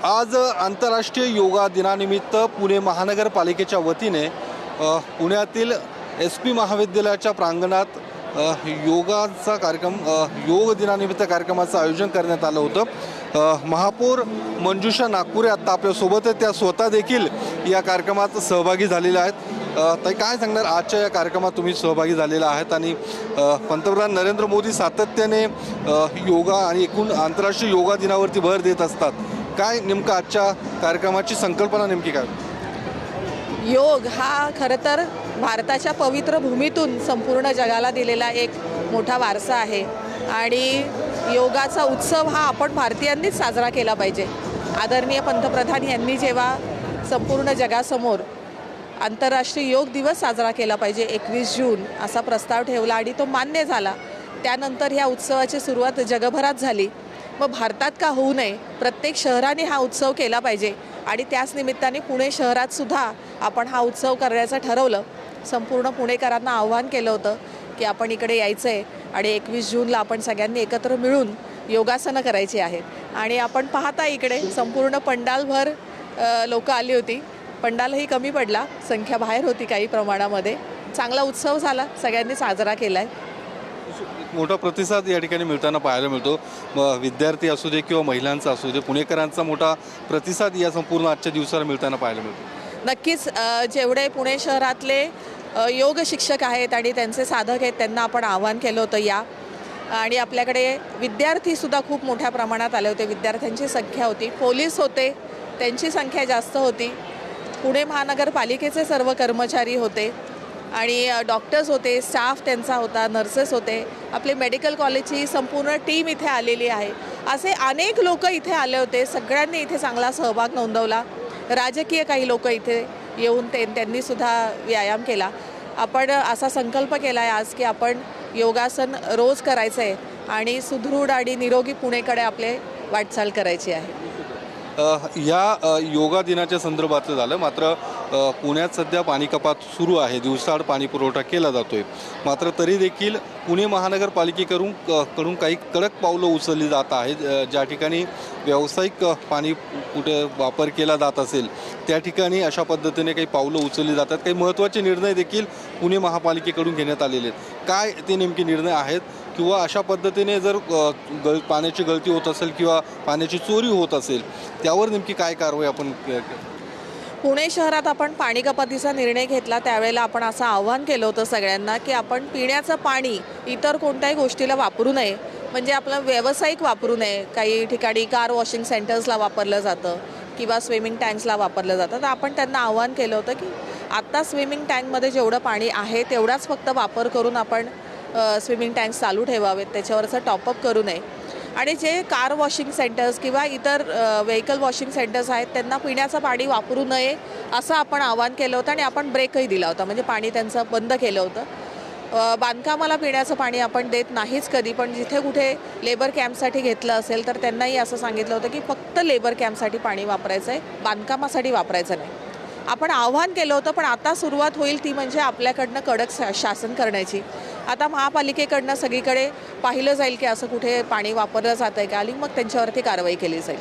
आज आंतरराष्ट्रीय योगा दिनानिमित्त पुणे महानगरपालिकेच्या वतीने पुण्यातील SP महाविद्यालयाच्या प्रांगणात योगाचा कार्यक्रम योग दिनानिमित्त कार्यक्रमाचं आयोजन करण्यात आलं होतं। महापौर मंजुषा नागपुरे आता आपल्यासोबत आहेत, त्या स्वतः देखील या कार्यक्रमात सहभागी झालेल्या आहेत। ताई, काय सांगणार आजच्या या कार्यक्रमात तुम्ही सहभागी झालेला आहात आणि पंतप्रधान नरेंद्र मोदी सातत्याने योगा आणि एकूण आंतरराष्ट्रीय योगा दिनावरती भर देत असतात। काय नेमकं आजच्या कार्यक्रमाची संकल्पना नेमकी काय? योग हा खरं तर भारताच्या पवित्र भूमीतून संपूर्ण जगाला दिलेला एक मोठा वारसा आहे आणि योगाचा उत्सव हा आपण भारतीयांनीच साजरा केला पाहिजे। आदरणीय पंतप्रधान यांनी जेव्हा संपूर्ण जगासमोर आंतरराष्ट्रीय योग दिवस साजरा केला पाहिजे 21 जून असा प्रस्ताव ठेवला आणि तो मान्य झाला। त्यानंतर ह्या उत्सवाची सुरुवात जगभरात झाली। मग भारतात का होऊ नये, प्रत्येक शहराने हा उत्सव केला पाहिजे आणि त्याच निमित्ताने पुणे शहरात सुद्धा आपण हा उत्सव करण्याचं ठरवलं। संपूर्ण पुणेकरांना आव्हान केलं होतं की आपण इकडे यायचं आहे आणि 21 जूनला आपण सगळ्यांनी एकत्र मिळून योगासनं करायची आहेत। आणि आपण पाहता इकडे संपूर्ण पंडालभर लोक आली होती। पंडालही कमी पडला, संख्या बाहेर होती काही प्रमाणामध्ये। चांगला उत्सव झाला, सगळ्यांनी साजरा केला आहे। मोठा प्रतिसाद या ठिकाणी मिळताना पाहायला मिळतो। विद्यार्थी असू दे किंवा महिलांचा असू दे, पुणेकरांचा मोठा प्रतिसाद या संपूर्ण आजच्या दिवसाला मिळताना पाहायला मिळतो। नक्कीच जेवढे पुणे शहरातले योग शिक्षक आहेत आणि त्यांचे साधक आहेत त्यांना आपण आवाहन केलं होतं या, आणि आपल्याकडे विद्यार्थीसुद्धा खूप मोठ्या प्रमाणात आले होते। विद्यार्थ्यांची संख्या होती, पोलीस होते त्यांची संख्या जास्त होती, पुणे महानगरपालिकेचे सर्व कर्मचारी होते आणि डॉक्टर्स होते, स्टाफ त्यांचा होता, नर्सेस होते, आपले मेडिकल कॉलेजची संपूर्ण टीम इथे आलेली आहे। असे अनेक लोक इथे आले होते। सगळ्यांनी इथे चांगला सहभाग नोंदवला। राजकीय काही लोक इथे येऊन त्यांनीसुद्धा व्यायाम केला। आपण असा संकल्प केला आहे आज की आपण योगासन रोज करायचं आहे आणि सुदृढ आणि निरोगी पुणेकडे आपले वाटचाल करायची आहे। या योगा दिनाच्या संदर्भातलं झालं, मात्र पुण्यात सध्या पाणी कपात सुरू आहे, दिवसाआड पाणी पुरवठा केला जातोय। मात्र तरी देखील पुणे महानगरपालिकेकडून काही कडक पावलं उचलली जात आहेत। ज्या ठिकाणी व्यावसायिक पाणी कुठे वापर केला जात असेल त्या ठिकाणी अशा पद्धतीने काही पावलं उचलली जातात। काही महत्त्वाचे निर्णय देखील पुणे महापालिकेकडून घेण्यात आलेले आहेत। काय ते नेमके निर्णय आहेत किंवा अशा पद्धतीने जर पाण्याची गळती होत असेल किंवा पाण्याची चोरी होत असेल त्यावर नेमकी काय कारवाई आपण? पुणे शहरात आपण पाणी कपातीचा निर्णय घेतला त्यावेळेला आपण असं आव्हान केलं होतं सगळ्यांना की आपण पिण्याचं पाणी इतर कोणत्याही गोष्टीला वापरू नये, म्हणजे आपलं व्यावसायिक वापरू नये। काही ठिकाणी कार वॉशिंग सेंटर्सला वापरलं जातं किंवा स्विमिंग टँक्सला वापरलं जातं। तर आपण त्यांना आव्हान केलं होतं की आत्ता स्विमिंग टँकमध्ये जेवढं पाणी आहे तेवढाच फक्त वापर करून आपण स्विमिंग टँक्स चालू ठेवावेत, त्याच्यावरचं टॉपअप करू नये। आणि जे कार वॉशिंग सेंटर्स किंवा इतर व्हेकल वॉशिंग सेंटर्स आहेत त्यांना पिण्याचं पाणी वापरू नये असं आपण आवाहन केलं होतं आणि आपण ब्रेकही दिला होता, म्हणजे पाणी त्यांचं बंद केलं होतं। बांधकामाला पिण्याचं पाणी आपण देत नाहीच कधी, पण जिथे कुठे लेबर कॅम्पसाठी घेतलं असेल तर त्यांनाही असं सांगितलं होतं की फक्त लेबर कॅम्पसाठी पाणी वापरायचं आहे, बांधकामासाठी वापरायचं नाही। आपण आव्हान केलं होतं, पण आता सुरुवात होईल ती म्हणजे आपल्याकडनं कडक शासन करण्याची। आता महापालिकेकडनं सगळीकडे पाहिलं जाईल की असं कुठे पाणी वापरलं जातं आहे का आणि मग त्यांच्यावरती कारवाई केली जाईल।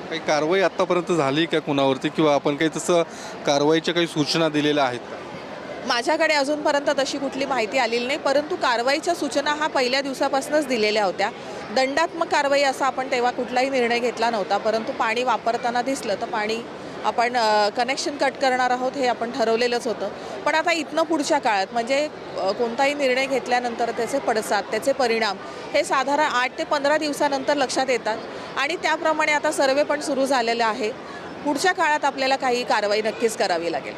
काही कारवाई आत्तापर्यंत झाली का कुणावरती, किंवा आपण काही तसं कारवाईच्या काही सूचना दिलेल्या आहेत का? माझ्याकडे अजूनपर्यंत तशी कुठली माहिती आलेली नाही, परंतु कारवाईच्या सूचना हा पहिल्या दिवसापासूनच दिलेल्या होत्या। दंडात्मक कारवाई असा आपण तेव्हा कुठलाही निर्णय घेतला नव्हता, परंतु पाणी वापरताना दिसलं तर पाणी आपण कनेक्शन कट करणार आहोत हे आपण ठरवलेलंच होतं। पण आता इथनं पुढच्या काळात म्हणजे कोणताही निर्णय घेतल्यानंतर त्याचे पडसाद, त्याचे परिणाम हे साधारण 8 ते 15 दिवसानंतर लक्षात येतात आणि त्याप्रमाणे आता सर्वे पण सुरू झालेले आहे। पुढच्या काळात आपल्याला काही कारवाई नक्कीच करावी लागेल।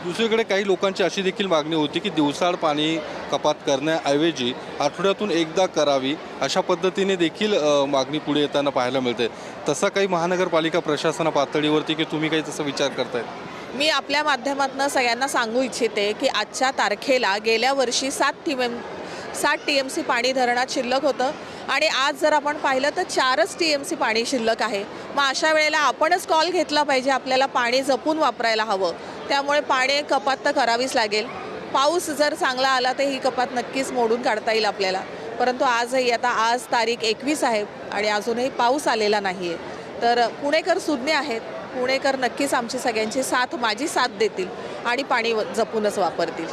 दुसरीकडे काही लोकांची अशी देखील मागणी होती की दिवसाआड पाणी कपात करण्याऐवजी आठवड्यातून एकदा करावी, अशा पद्धतीने देखील मागणी पुढे येताना पाहायला मिळते। तसा काही महानगरपालिका प्रशासना पातळीवरती की तुम्ही काही तसा विचार करताय? मी आपल्या माध्यमातून सगळ्यांना सांगू इच्छिते की आजच्या तारखेला गेल्या वर्षी 7 TMC पाणी धरणात शिल्लक होतं आणि आज जर आपण पाहिलं तर 4च TMC पाणी शिल्लक आहे। मग अशा वेळेला आपणच कॉल घेतला पाहिजे, आपल्याला पाणी जपून वापरायला हवं। त्यामुळे पाणी कपात तर करावीच लागेल। पाऊस जर चांगला आला तर ही कपात नक्कीच मोडून काढता येईल आपल्याला, परंतु आज तारीख 21 आहे आणि अजूनही पाऊस आलेला नाही आहे। तर पुणेकर सुज्ञ आहेत, पुणेकर नक्कीच आमची सगळ्यांची साथ, माझी साथ देतील आणि पाणी जपूनच वापरतील.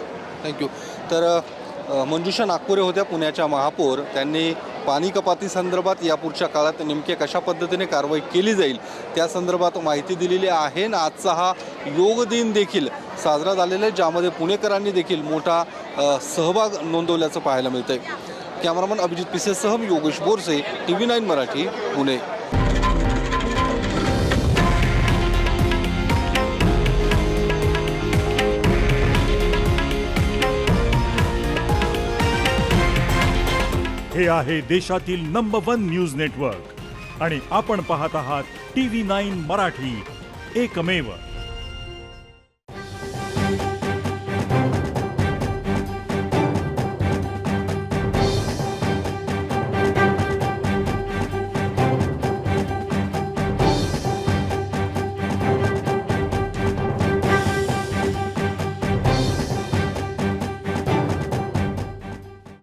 थँक्यू. तर मंजुषा नागपुरे होत्या पुण्याच्या महापौर. त्यांनी पाणी कपाती संदर्भात यापुढच्या काळात नेमके कशा पद्धतीने कारवाई केली जाईल त्या संदर्भात माहिती दिलेली आहे. आणि आजचा हा योग दिन देखील साजरा झालेला आहे, ज्यामध्ये पुणेकरांनी देखील मोठा सहभाग नोंदवल्याचं पाहायला मिळतंय. कॅमेरामन अभिजित पिसेसह मी योगेश बोरसे, TV9 मराठी, पुणे. हे आहे देशातील नंबर 1 न्यूज नेटवर्क आणि आपण पाहत आहात TV9 मराठी, एकमेव.